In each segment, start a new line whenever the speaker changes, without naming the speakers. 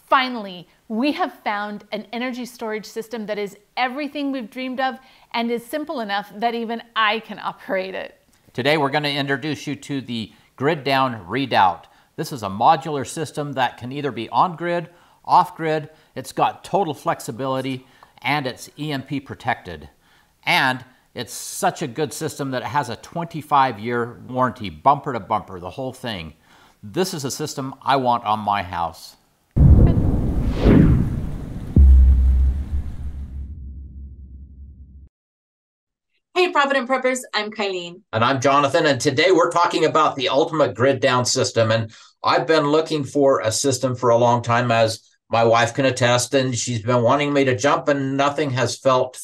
Finally, we have found an energy storage system that is everything we've dreamed of and is simple enough that even I can operate it.
Today we're going to introduce you to the Grid Down Redoubt. This is a modular system that can either be on-grid, off-grid. It's got total flexibility and it's EMP protected. And it's such a good system that it has a 25-year warranty, bumper to bumper, the whole thing. This is a system I want on my house.
Hey, Provident Preppers, I'm Kylene.
And I'm Jonathan, and today we're talking about the ultimate grid down system. And I've been looking for a system for a long time, as my wife can attest, and she's been wanting me to jump, and nothing has felt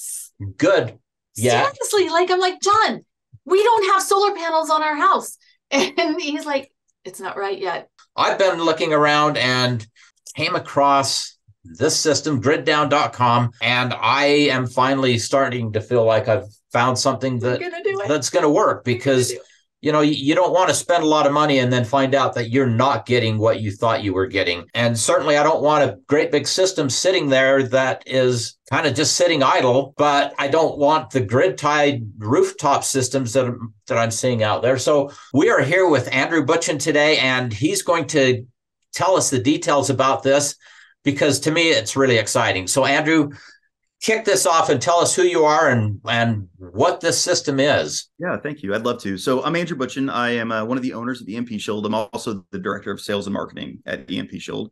good yet.
Seriously, I'm like, John, we don't have solar panels on our house. And he's like, it's not right yet.
I've been looking around and came across this system, griddown.com, and I am finally starting to feel like I've found something that's going to work, because you know, you don't want to spend a lot of money and then find out that you're not getting what you thought you were getting. And certainly I don't want a great big system sitting there that is kind of just sitting idle, but I don't want the grid-tied rooftop systems that I'm seeing out there. So we are here with Andrew Butchin today, and he's going to tell us the details about this, because to me, it's really exciting. So Andrew, kick this off and tell us who you are and what this system is.
Yeah, thank you. I'd love to. So I'm Andrew Butchin. I am one of the owners of EMP Shield. I'm also the director of sales and marketing at EMP Shield.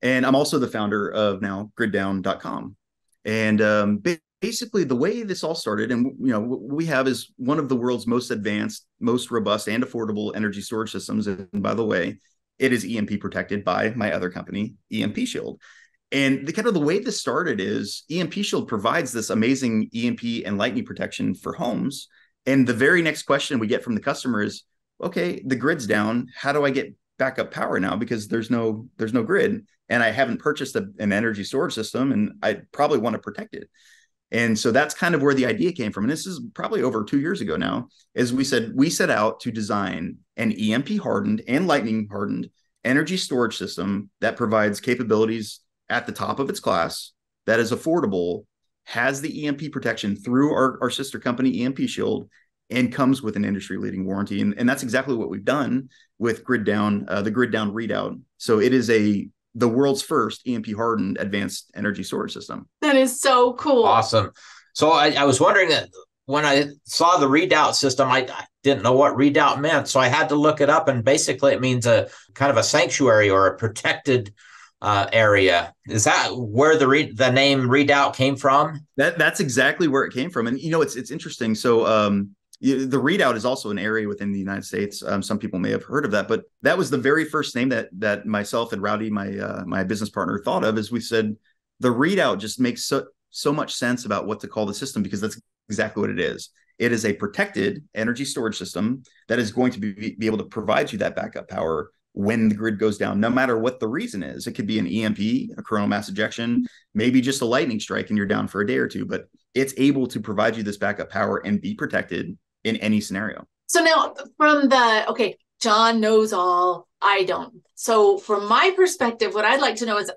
And I'm also the founder of now griddown.com. And basically the way this all started, and you know, what we have is one of the world's most advanced, most robust and affordable energy storage systems. And by the way, it is EMP protected by my other company, EMP Shield. And the way this started is EMP Shield provides this amazing EMP and lightning protection for homes. And the very next question we get from the customer is, okay, the grid's down. How do I get backup power now? Because there's no grid, and I haven't purchased an energy storage system, and I probably want to protect it. And so that's kind of where the idea came from. And this is probably over 2 years ago now, as we set out to design an EMP hardened and lightning hardened energy storage system that provides capabilities at the top of its class, that is affordable, has the EMP protection through our sister company, EMP Shield, and comes with an industry-leading warranty. And that's exactly what we've done with Grid Down, the Grid Down Redoubt. So it is the world's first EMP-hardened advanced energy storage system.
That is so cool.
Awesome. So I was wondering that when I saw the Redoubt system, I didn't know what Redoubt meant. So I had to look it up, and basically it means a kind of a sanctuary or a protected area. Is that where the name Redoubt came from?
That's exactly where it came from. And you know, it's interesting. So the Redoubt is also an area within the United States. Some people may have heard of that, but that was the very first name that myself and Rowdy, my business partner, thought of. As we said, the Redoubt just makes so much sense about what to call the system, because that's exactly what it is. It is a protected energy storage system that is going to be able to provide you that backup power when the grid goes down, no matter what the reason is. It could be an EMP, a coronal mass ejection, maybe just a lightning strike and you're down for a day or two, but it's able to provide you this backup power and be protected in any scenario.
So now okay, John knows all, I don't. So from my perspective, what I'd like to know is,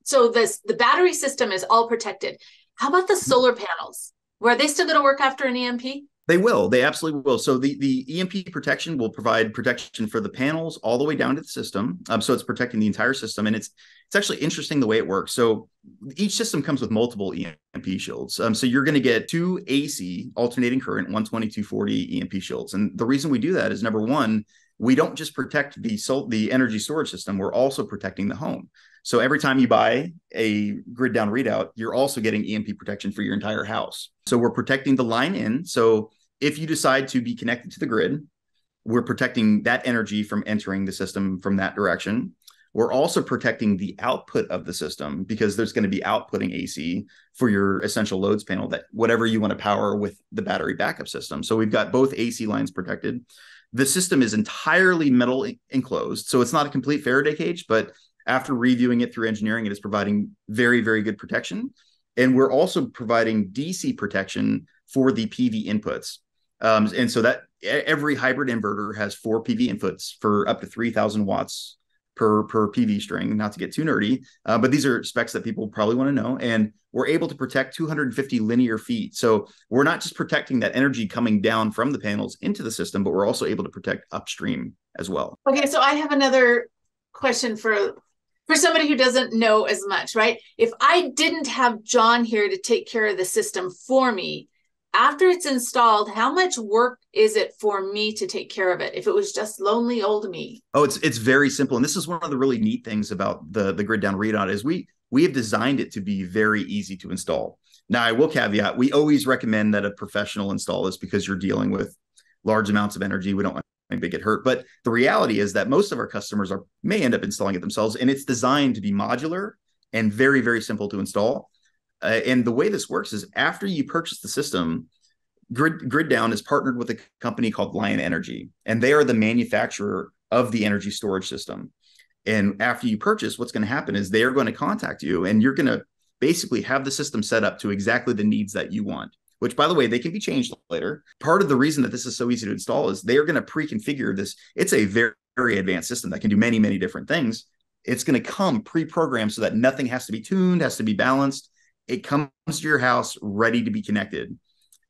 so the battery system is all protected. How about the solar panels? Are they still going to work after an EMP?
They will. They absolutely will. So the EMP protection will provide protection for the panels all the way down to the system. So it's protecting the entire system. And it's actually interesting the way it works. So each system comes with multiple EMP shields. So you're going to get 2 AC alternating current 120, 240 EMP shields. And the reason we do that is, number one, we don't just protect the energy storage system, we're also protecting the home. So every time you buy a Grid Down Redoubt, you're also getting EMP protection for your entire house. So we're protecting the line in. So if you decide to be connected to the grid, we're protecting that energy from entering the system from that direction. We're also protecting the output of the system, because there's going to be outputting AC for your essential loads panel, that whatever you want to power with the battery backup system. So we've got both AC lines protected. The system is entirely metal enclosed. So it's not a complete Faraday cage, but after reviewing it through engineering, it is providing very, very good protection. And we're also providing DC protection for the PV inputs. And so that every hybrid inverter has 4 PV inputs for up to 3,000 watts per PV string, not to get too nerdy, but these are specs that people probably want to know. And we're able to protect 250 linear feet. So we're not just protecting that energy coming down from the panels into the system, but we're also able to protect upstream as well.
Okay, so I have another question for somebody who doesn't know as much, right? If I didn't have John here to take care of the system for me, after it's installed, how much work is it for me to take care of it if it was just lonely old me?
Oh, it's very simple. And this is one of the really neat things about the grid down readout is we have designed it to be very easy to install. Now, I will caveat, we always recommend that a professional install this because you're dealing with large amounts of energy. We don't want anybody to get hurt. But the reality is that most of our customers may end up installing it themselves. And it's designed to be modular and very, very simple to install. And the way this works is after you purchase the system, Grid Down is partnered with a company called Lion Energy, and they are the manufacturer of the energy storage system. And after you purchase, what's going to happen is they are going to contact you, and you're going to basically have the system set up to exactly the needs that you want, which, by the way, they can be changed later. Part of the reason that this is so easy to install is they are going to pre-configure this. It's a very, very advanced system that can do many, many different things. It's going to come pre-programmed so that nothing has to be tuned, has to be balanced. It comes to your house ready to be connected.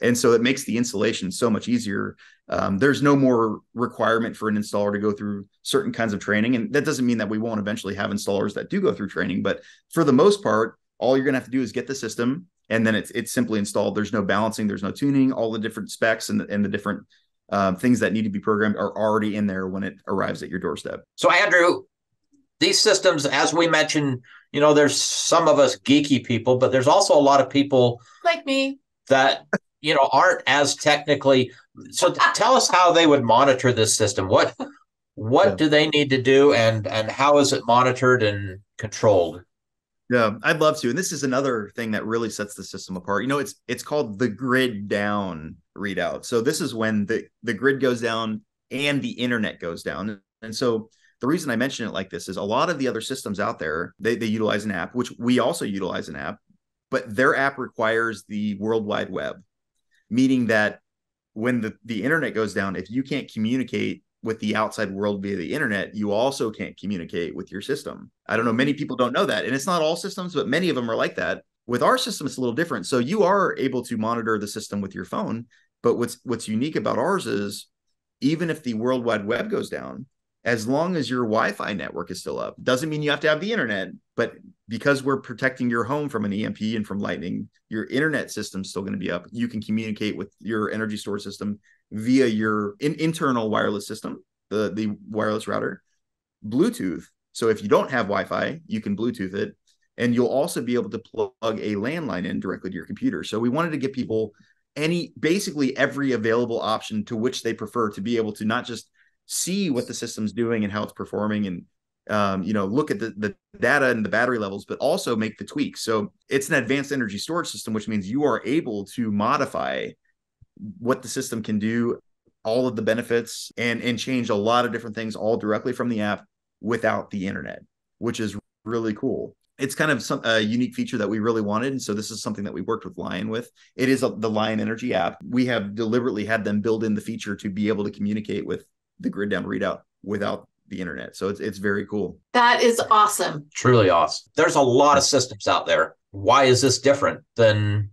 And so it makes the installation so much easier. There's no more requirement for an installer to go through certain kinds of training. And that doesn't mean that we won't eventually have installers that do go through training. But for the most part, all you're going to have to do is get the system, and then it's simply installed. There's no balancing. There's no tuning. All the different specs and the different things that need to be programmed are already in there when it arrives at your doorstep.
So, Andrew, these systems, as we mentioned, there's some of us geeky people, but there's also a lot of people
like me
that, aren't as technically. So tell us how they would monitor this system. What do they need to do, and how is it monitored and controlled?
Yeah, I'd love to. And this is another thing that really sets the system apart. It's called the grid down readout. So this is when the grid goes down and the internet goes down. And so the reason I mention it like this is a lot of the other systems out there, they utilize an app, which we also utilize an app, but their app requires the World Wide Web, meaning that when the internet goes down, if you can't communicate with the outside world via the internet, you also can't communicate with your system. I don't know, many people don't know that. And it's not all systems, but many of them are like that. With our system, it's a little different. So you are able to monitor the system with your phone. But what's unique about ours is even if the World Wide Web goes down, as long as your Wi-Fi network is still up, doesn't mean you have to have the internet, but because we're protecting your home from an EMP and from lightning, your internet system's still going to be up. You can communicate with your energy storage system via your internal wireless system, the wireless router, Bluetooth. So if you don't have Wi-Fi, you can Bluetooth it, and you'll also be able to plug a landline in directly to your computer. So we wanted to give people basically every available option to which they prefer to be able to not just see what the system's doing and how it's performing and look at the data and the battery levels, but also make the tweaks. So it's an advanced energy storage system, which means you are able to modify what the system can do, all of the benefits, and change a lot of different things all directly from the app without the internet, which is really cool. It's kind of a unique feature that we really wanted. And so this is something that we worked with Lion with. It is the Lion Energy app. We have deliberately had them build in the feature to be able to communicate with the grid down readout without the internet. So it's very cool.
That is awesome.
Truly awesome. There's a lot of systems out there. Why is this different than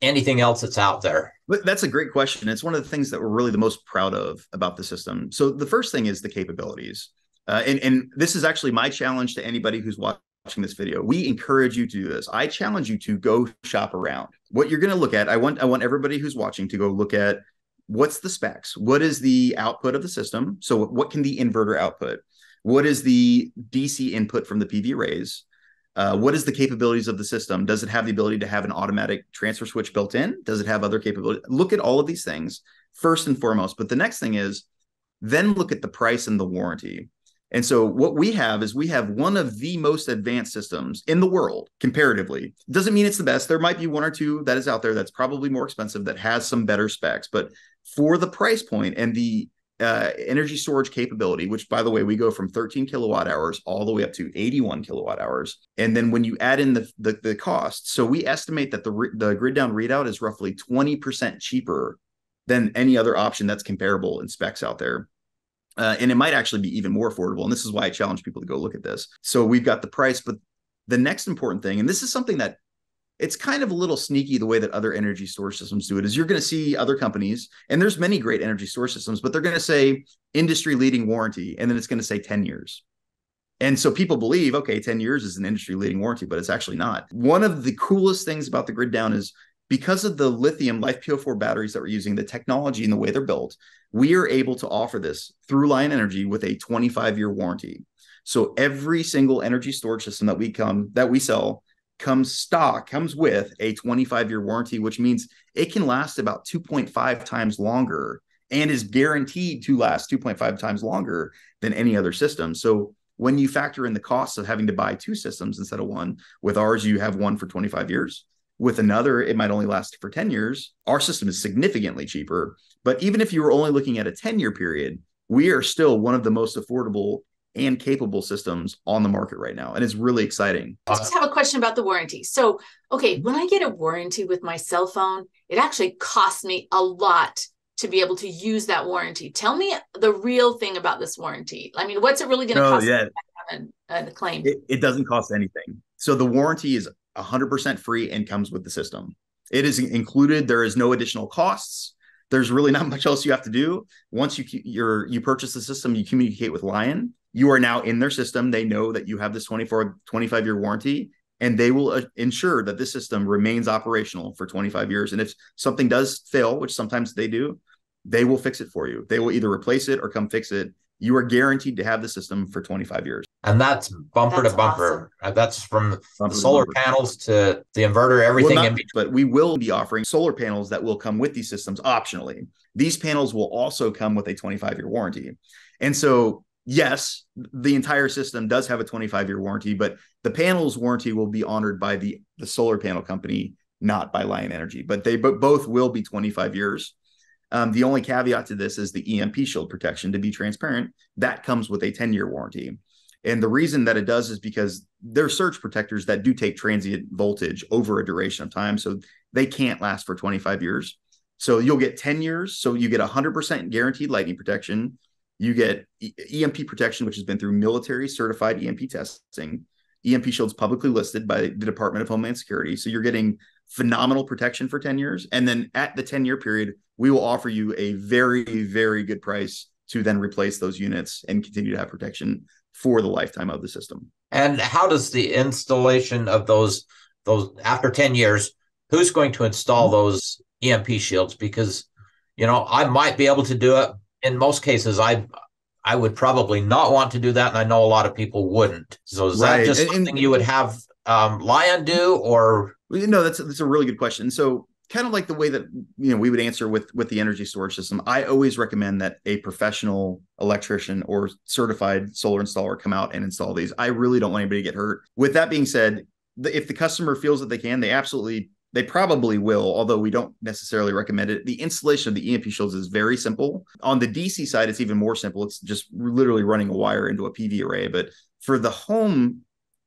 anything else that's out there?
But that's a great question. It's one of the things that we're really the most proud of about the system. So the first thing is the capabilities. And this is actually my challenge to anybody who's watching this video. We encourage you to do this. I challenge you to go shop around. What you're going to look at, I want everybody who's watching to go look at what's the specs? What is the output of the system? So what can the inverter output? What is the DC input from the PV arrays? What is the capabilities of the system? Does it have the ability to have an automatic transfer switch built in? Does it have other capabilities? Look at all of these things first and foremost. But the next thing is then look at the price and the warranty. And so what we have is we have one of the most advanced systems in the world comparatively. Doesn't mean it's the best. There might be one or two that is out there that's probably more expensive that has some better specs. But for the price point and the energy storage capability, which, by the way, we go from 13 kilowatt hours all the way up to 81 kilowatt hours. And then when you add in the cost, so we estimate that the grid down readout is roughly 20% cheaper than any other option that's comparable in specs out there. And it might actually be even more affordable. And this is why I challenge people to go look at this. So we've got the price, but the next important thing, and this is something that it's kind of a little sneaky the way that other energy storage systems do it, is you're going to see other companies, and there's many great energy storage systems, but they're going to say industry leading warranty, and then it's going to say 10 years. And so people believe, okay, 10 years is an industry leading warranty, but it's actually not. One of the coolest things about the Grid Down is because of the lithium LiFePO4 batteries that we're using, the technology and the way they're built, we are able to offer this through Lion Energy with a 25-year warranty. So every single energy storage system that we sell comes with a 25-year warranty, which means it can last about 2.5 times longer and is guaranteed to last 2.5 times longer than any other system. So when you factor in the cost of having to buy two systems instead of one, with ours, you have one for 25 years. With another, it might only last for 10 years. Our system is significantly cheaper. But even if you were only looking at a 10-year period, we are still one of the most affordable and capable systems on the market right now. And it's really exciting.
I just have a question about the warranty. So, okay, when I get a warranty with my cell phone, it actually costs me a lot to be able to use that warranty. Tell me the real thing about this warranty. I mean, what's it really going to cost me if I have a claim?
It doesn't cost anything. So the warranty is 100% free and comes with the system. It is included. There is no additional costs. There's really not much else you have to do. Once you purchase the system, you communicate with Lion. You are now in their system. They know that you have this 25-year warranty, and they will ensure that this system remains operational for 25 years. And if something does fail, which sometimes they do, they will fix it for you. They will either replace it or come fix it. You are guaranteed to have the system for 25 years.
And that's bumper to bumper. Awesome. That's from the solar panels to the inverter, everything in between.
But we will be offering solar panels that will come with these systems optionally. These panels will also come with a 25-year warranty. And so, yes, the entire system does have a 25-year warranty, but the panels warranty will be honored by the solar panel company, not by Lion Energy. But both will be 25 years. The only caveat to this is the EMP shield protection. To be transparent, that comes with a 10-year warranty. And the reason that it does is because they're surge protectors that do take transient voltage over a duration of time. So they can't last for 25 years. So you'll get 10 years. So you get 100% guaranteed lightning protection. You get EMP protection, which has been through military certified EMP testing. EMP shield's publicly listed by the Department of Homeland Security. So you're getting phenomenal protection for 10 years. And then at the 10-year period, we will offer you a very, very good price to then replace those units and continue to have protection for the lifetime of the system.
And how does the installation of those after 10 years, who's going to install those EMP shields? Because, I might be able to do it. In most cases, I would probably not want to do that. And I know a lot of people wouldn't. So is that just something you would have Lion do, or?
No, that's a really good question. So kind of like the way that we would answer with the energy storage system, I always recommend that a professional electrician or certified solar installer come out and install these. I really don't want anybody to get hurt. With that being said, if the customer feels that they can, they probably will, although we don't necessarily recommend it. The installation of the EMP shields is very simple. On the DC side, it's even more simple. It's just literally running a wire into a PV array. But for the home,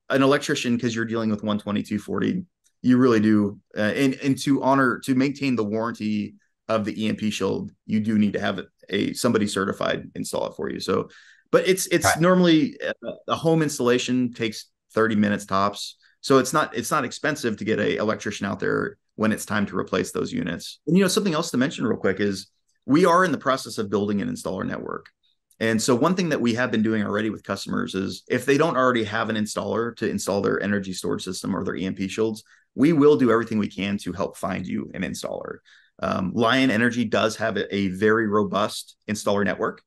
an electrician, because you're dealing with 12240, you really do. And to maintain the warranty of the EMP shield, you do need to have somebody certified install it for you. So, but it's normally a home installation takes 30 minutes tops. So it's not expensive to get an electrician out there when it's time to replace those units. And something else to mention real quick is we are in the process of building an installer network. And so one thing that we have been doing already with customers is if they don't already have an installer to install their energy storage system or their EMP shields, we will do everything we can to help find you an installer. Lion Energy does have a very robust installer network.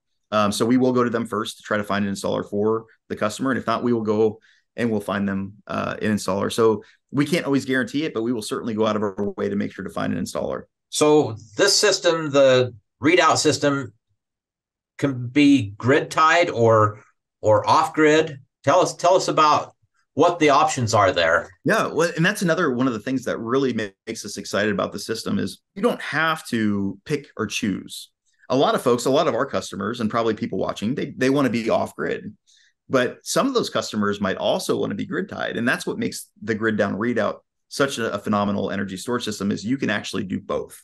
So we will go to them first to try to find an installer for the customer. And if not, we will go and we'll find them an installer. So we can't always guarantee it, but we will certainly go out of our way to make sure to find an installer.
So this system, the Redoubt system, can be grid tied or off grid. Tell us about what the options are there.
Yeah, well, and that's another one of the things that really makes us excited about the system is you don't have to pick or choose. A lot of our customers, and probably people watching, they want to be off grid. But some of those customers might also want to be grid tied. And that's what makes the Grid Down Redoubt such a phenomenal energy storage system is you can actually do both.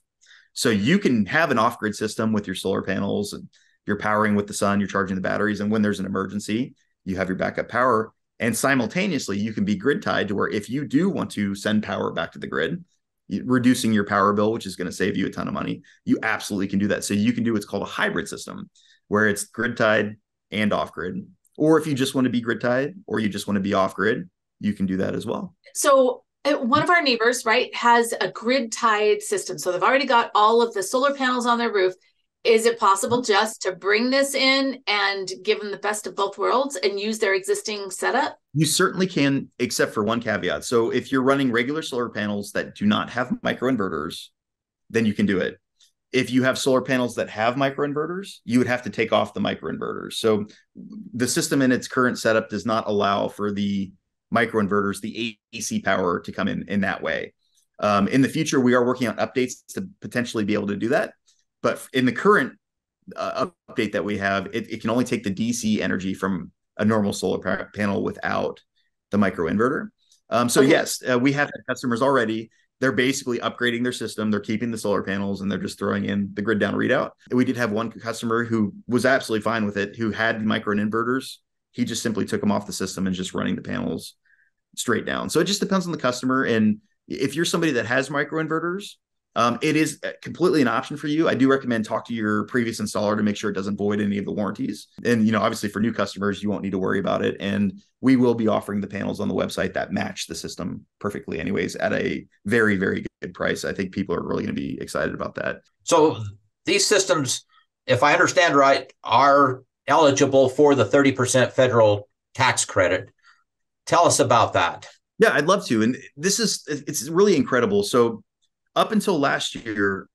So you can have an off-grid system with your solar panels you're powering with the sun, you're charging the batteries. And when there's an emergency, you have your backup power. And simultaneously, you can be grid tied to where if you do want to send power back to the grid, reducing your power bill, which is going to save you a ton of money, you absolutely can do that. So you can do what's called a hybrid system, where it's grid tied and off grid. Or if you just want to be grid tied or you just want to be off grid, you can do that as well.
So one of our neighbors, right, has a grid tied system. So they've already got all of the solar panels on their roof. Is it possible just to bring this in and give them the best of both worlds and use their existing setup?
You certainly can, except for one caveat. So if you're running regular solar panels that do not have microinverters, then you can do it. If you have solar panels that have microinverters, you would have to take off the microinverters. So the system in its current setup does not allow for the microinverters, the AC power, to come in that way. In the future, we are working on updates to potentially be able to do that. But in the current update that we have, it can only take the DC energy from a normal solar panel without the microinverter. Okay. Yes, we have customers already. They're basically upgrading their system. They're keeping the solar panels and they're just throwing in the grid down readout. We did have one customer who was absolutely fine with it, who had microinverters. He just simply took them off the system and just running the panels straight down. So it just depends on the customer. And if you're somebody that has microinverters, it is completely an option for you. I do recommend talk to your previous installer to make sure it doesn't void any of the warranties. And, obviously for new customers, you won't need to worry about it. And we will be offering the panels on the website that match the system perfectly anyways at a very, very good price. I think people are really going to be excited about that.
So these systems, if I understand right, are eligible for the 30% federal tax credit. Tell us about that.
Yeah, I'd love to. And it's really incredible. So up until last year,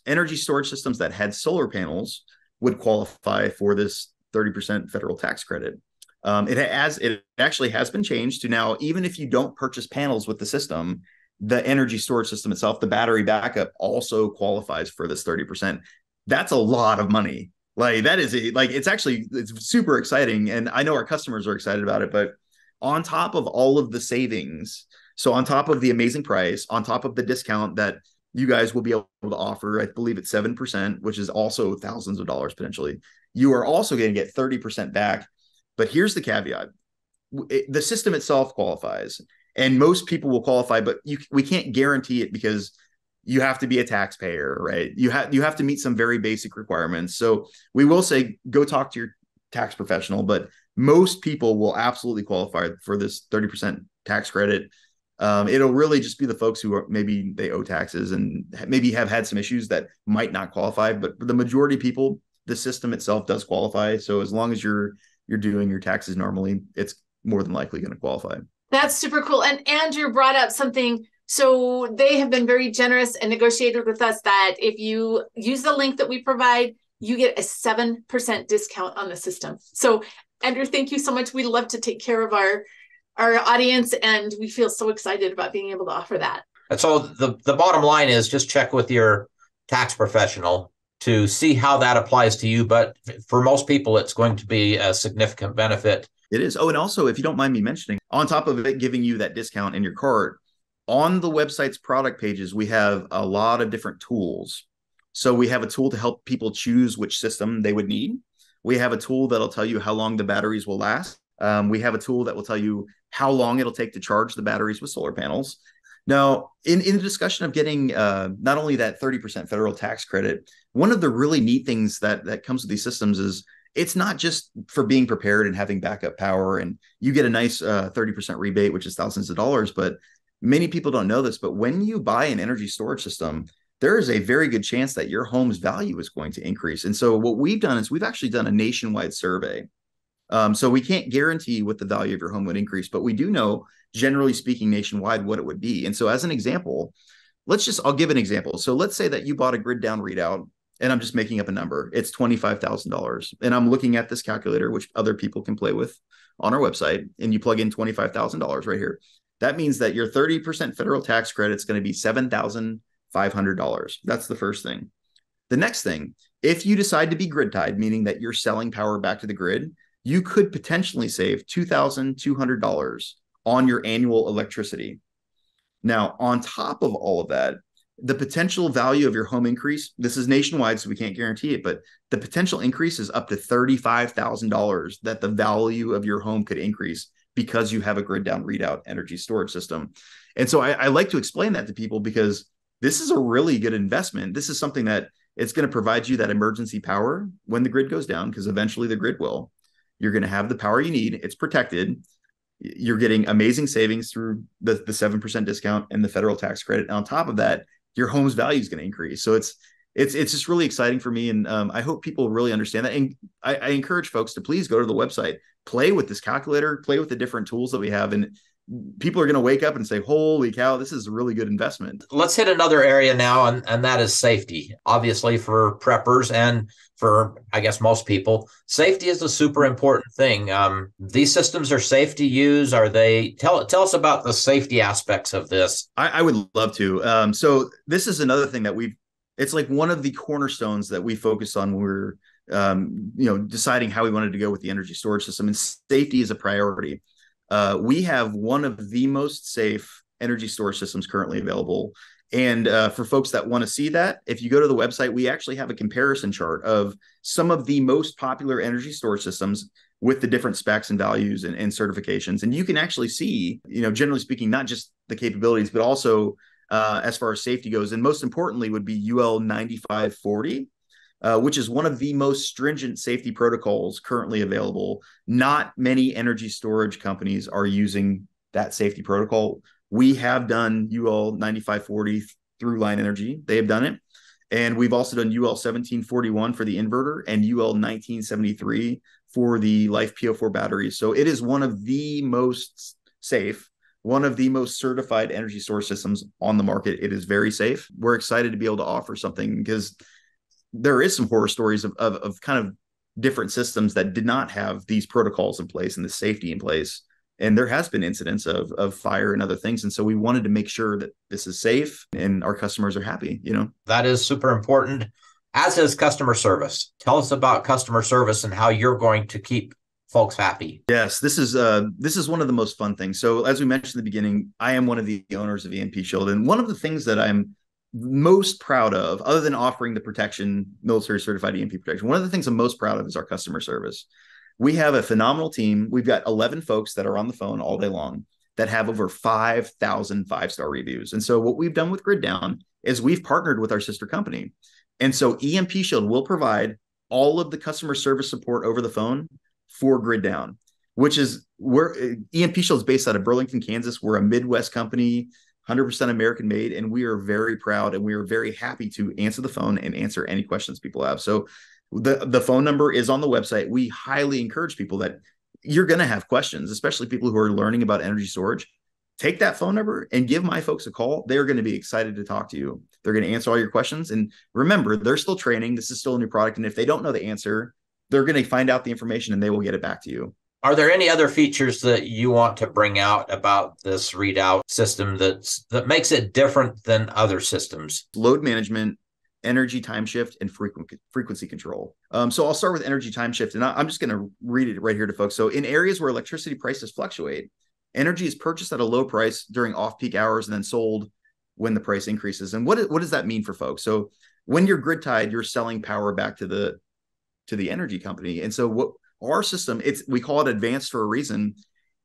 energy storage systems that had solar panels would qualify for this 30% federal tax credit. It actually has been changed to now, even if you don't purchase panels with the system, the energy storage system itself, the battery backup, also qualifies for this 30%. That's a lot of money. Like that is it's super exciting. And I know our customers are excited about it, but on top of all of the savings, so on top of the amazing price, on top of the discount that you guys will be able to offer, I believe it's 7%, which is also thousands of dollars potentially. You are also going to get 30% back. But here's the caveat. The system itself qualifies, and most people will qualify, but we can't guarantee it because you have to be a taxpayer, right? You have to meet some very basic requirements. So we will say, go talk to your tax professional, but most people will absolutely qualify for this 30% tax credit. It'll really just be the folks who are maybe they owe taxes and maybe have had some issues that might not qualify, but for the majority of people, the system itself does qualify. So as long as you're doing your taxes normally, it's more than likely going to qualify.
That's super cool. And Andrew brought up something. So they have been very generous and negotiated with us that if you use the link that we provide, you get a 7% discount on the system. So Andrew, thank you so much. We love to take care of our audience, and we feel so excited about being able to offer that.
And so the bottom line is just check with your tax professional to see how that applies to you. But for most people, it's going to be a significant benefit.
It is. Oh, and also, if you don't mind me mentioning, on top of it giving you that discount in your cart, on the website's product pages, we have a lot of different tools. So we have a tool to help people choose which system they would need. We have a tool that'll tell you how long the batteries will last. We have a tool that will tell you how long it'll take to charge the batteries with solar panels. Now, in the discussion of getting not only that 30% federal tax credit, one of the really neat things that comes with these systems is it's not just for being prepared and having backup power, and you get a nice 30% rebate, which is thousands of dollars. But many people don't know this, but when you buy an energy storage system, there is a very good chance that your home's value is going to increase. And so what we've done is we've actually done a nationwide survey. So we can't guarantee what the value of your home would increase, but we do know, generally speaking, nationwide, what it would be. And so as an example, I'll give an example. So let's say that you bought a grid down readout, and I'm just making up a number. It's $25,000. And I'm looking at this calculator, which other people can play with on our website, and you plug in $25,000 right here. That means that your 30% federal tax credit is going to be $7,500. That's the first thing. The next thing, if you decide to be grid tied, meaning that you're selling power back to the grid, you could potentially save $2,200 on your annual electricity. Now, on top of all of that, the potential value of your home increase, this is nationwide, so we can't guarantee it, but the potential increase is up to $35,000 that the value of your home could increase because you have a grid down readout energy storage system. And so I like to explain that to people because this is a really good investment. This is something that it's going to provide you that emergency power when the grid goes down, because eventually the grid will. You're going to have the power you need. It's protected. You're getting amazing savings through the 7% discount and the federal tax credit. And on top of that, your home's value is going to increase. So it's just really exciting for me. And I hope people really understand that. And I encourage folks to please go to the website, play with this calculator, play with the different tools that we have. And people are going to wake up and say, holy cow, this is a really good investment.
Let's hit another area now, and that is safety. Obviously, for preppers and for, I guess, most people, safety is a super important thing. These systems are safe to use. Are they? Tell us about the safety aspects of this.
I would love to. So this is another thing that it's like one of the cornerstones that we focused on when we were deciding how we wanted to go with the energy storage system, and safety is a priority. We have one of the most safe energy storage systems currently available. And for folks that want to see that, if you go to the website, we actually have a comparison chart of some of the most popular energy storage systems with the different specs and values and certifications. And you can actually see, generally speaking, not just the capabilities, but also as far as safety goes. And most importantly would be UL 9540. Which is one of the most stringent safety protocols currently available. Not many energy storage companies are using that safety protocol. We have done UL 9540 through Line Energy. They have done it. And we've also done UL 1741 for the inverter and UL 1973 for the Life PO4 batteries. So it is one of the most safe, one of the most certified energy storage systems on the market. It is very safe. We're excited to be able to offer something because there is some horror stories of kind of different systems that did not have these protocols in place and the safety in place. And there has been incidents of fire and other things. And so we wanted to make sure that this is safe and our customers are happy,
That is super important, as is customer service. Tell us about customer service and how you're going to keep folks happy.
Yes, this is one of the most fun things. So as we mentioned in the beginning, I am one of the owners of EMP Shield. And one of the things that I'm most proud of, other than offering the protection, military certified EMP protection, one of the things I'm most proud of is our customer service. We have a phenomenal team. We've got 11 folks that are on the phone all day long that have over 5,000 5-star reviews. And so what we've done with Grid Down is we've partnered with our sister company. And so EMP Shield will provide all of the customer service support over the phone for Grid Down, which is where EMP Shield is based out of Burlington, Kansas. We're a Midwest company, 100% American made, and we are very proud and we are very happy to answer the phone and answer any questions people have. So the phone number is on the website. We highly encourage people that you're going to have questions, especially people who are learning about energy storage. Take that phone number and give my folks a call. They're going to be excited to talk to you. They're going to answer all your questions. And remember, they're still training. This is still a new product. And if they don't know the answer, they're going to find out the information and they will get it back to you.
Are there any other features that you want to bring out about this Redoubt system that makes it different than other systems?
Load management, energy time shift, and frequency control. So I'll start with energy time shift, and I'm just going to read it right here to folks. So in areas where electricity prices fluctuate, energy is purchased at a low price during off-peak hours and then sold when the price increases. And what does that mean for folks? So when you're grid tied, you're selling power back to the energy company. And so what our system, we call it advanced for a reason,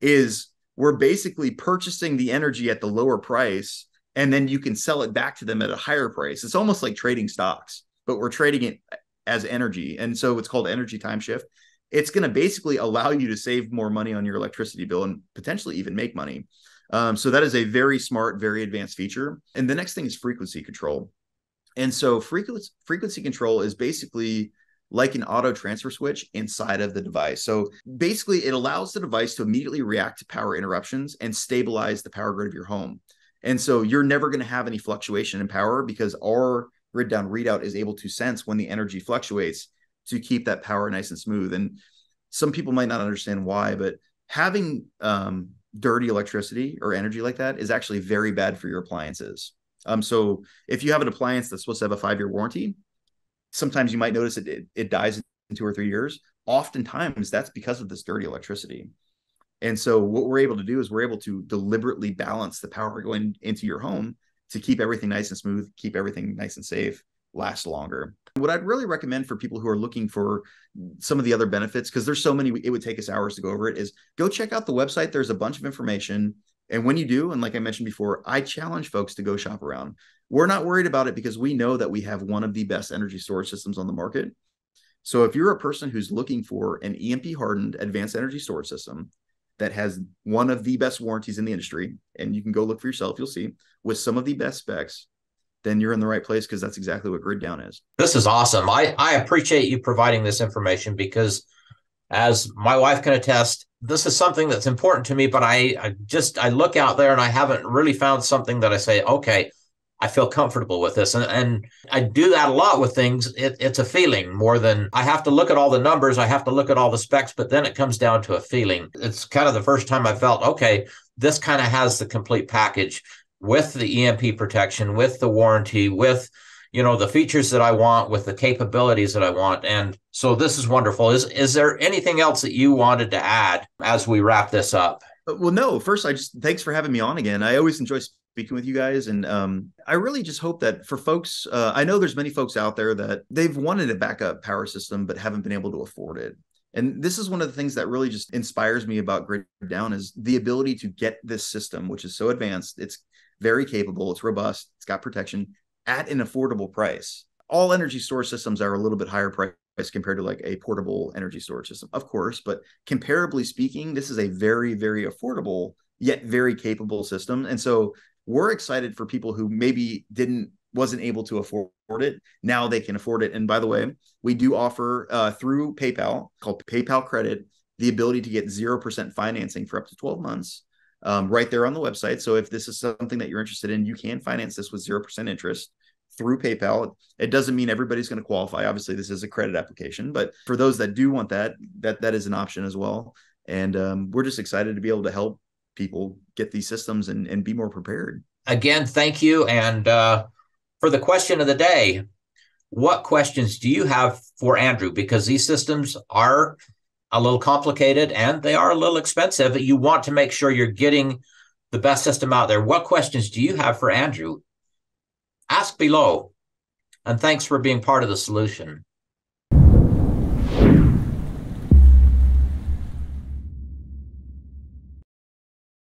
is we're basically purchasing the energy at the lower price, and then you can sell it back to them at a higher price. It's almost like trading stocks, but we're trading it as energy. And so it's called energy time shift. It's going to basically allow you to save more money on your electricity bill and potentially even make money. So that is a very smart, very advanced feature. And the next thing is frequency control. And so frequency control is basically like an auto transfer switch inside of the device. So basically it allows the device to immediately react to power interruptions and stabilize the power grid of your home. And so you're never going to have any fluctuation in power because our grid down readout is able to sense when the energy fluctuates to keep that power nice and smooth. And some people might not understand why, but having dirty electricity or energy like that is actually very bad for your appliances. So if you have an appliance that's supposed to have a 5-year warranty, sometimes you might notice it dies in 2 or 3 years. Oftentimes that's because of this dirty electricity. And so what we're able to do is we're able to deliberately balance the power going into your home to keep everything nice and smooth, keep everything nice and safe, last longer. What I'd really recommend for people who are looking for some of the other benefits, because there's so many, it would take us hours to go over it, is go check out the website. There's a bunch of information. And when you do, and like I mentioned before, I challenge folks to go shop around. We're not worried about it because we know that we have one of the best energy storage systems on the market. So if you're a person who's looking for an EMP hardened advanced energy storage system that has one of the best warranties in the industry, and you can go look for yourself, you'll see, with some of the best specs, then you're in the right place, because that's exactly what Grid Down is.
This is awesome. I appreciate you providing this information, because as my wife can attest, this is something that's important to me, but I look out there and I haven't really found something that I say, okay, I feel comfortable with this. And I do that a lot with things. It's a feeling more than I have to look at all the numbers. I have to look at all the specs, but then it comes down to a feeling. It's kind of the first time I felt, okay, this kind of has the complete package with the EMP protection, with the warranty, with, the features that I want, with the capabilities that I want. And so this is wonderful. Is there anything else that you wanted to add as we wrap this up?
Well, no, first, thanks for having me on again. I always enjoy speaking with you guys. And I really just hope that for folks, I know there's many folks out there that they've wanted a backup power system, but haven't been able to afford it. And this is one of the things that really just inspires me about Grid Down, is the ability to get this system, which is so advanced. It's very capable. It's robust. It's got protection at an affordable price. All energy storage systems are a little bit higher price compared to like a portable energy storage system, of course, but comparably speaking, this is a very, very affordable yet very capable system. And so we're excited for people who maybe wasn't able to afford it. Now they can afford it. And by the way, we do offer through PayPal, called PayPal Credit, the ability to get 0% financing for up to 12 months right there on the website. So if this is something that you're interested in, you can finance this with 0% interest through PayPal. It doesn't mean everybody's going to qualify. Obviously, this is a credit application, but for those that do want that is an option as well. And we're just excited to be able to help people get these systems and be more prepared.
Again, thank you. And for the question of the day, what questions do you have for Andrew? Because these systems are a little complicated and they are a little expensive. You want to make sure you're getting the best system out there. What questions do you have for Andrew? Ask below. And thanks for being part of the solution.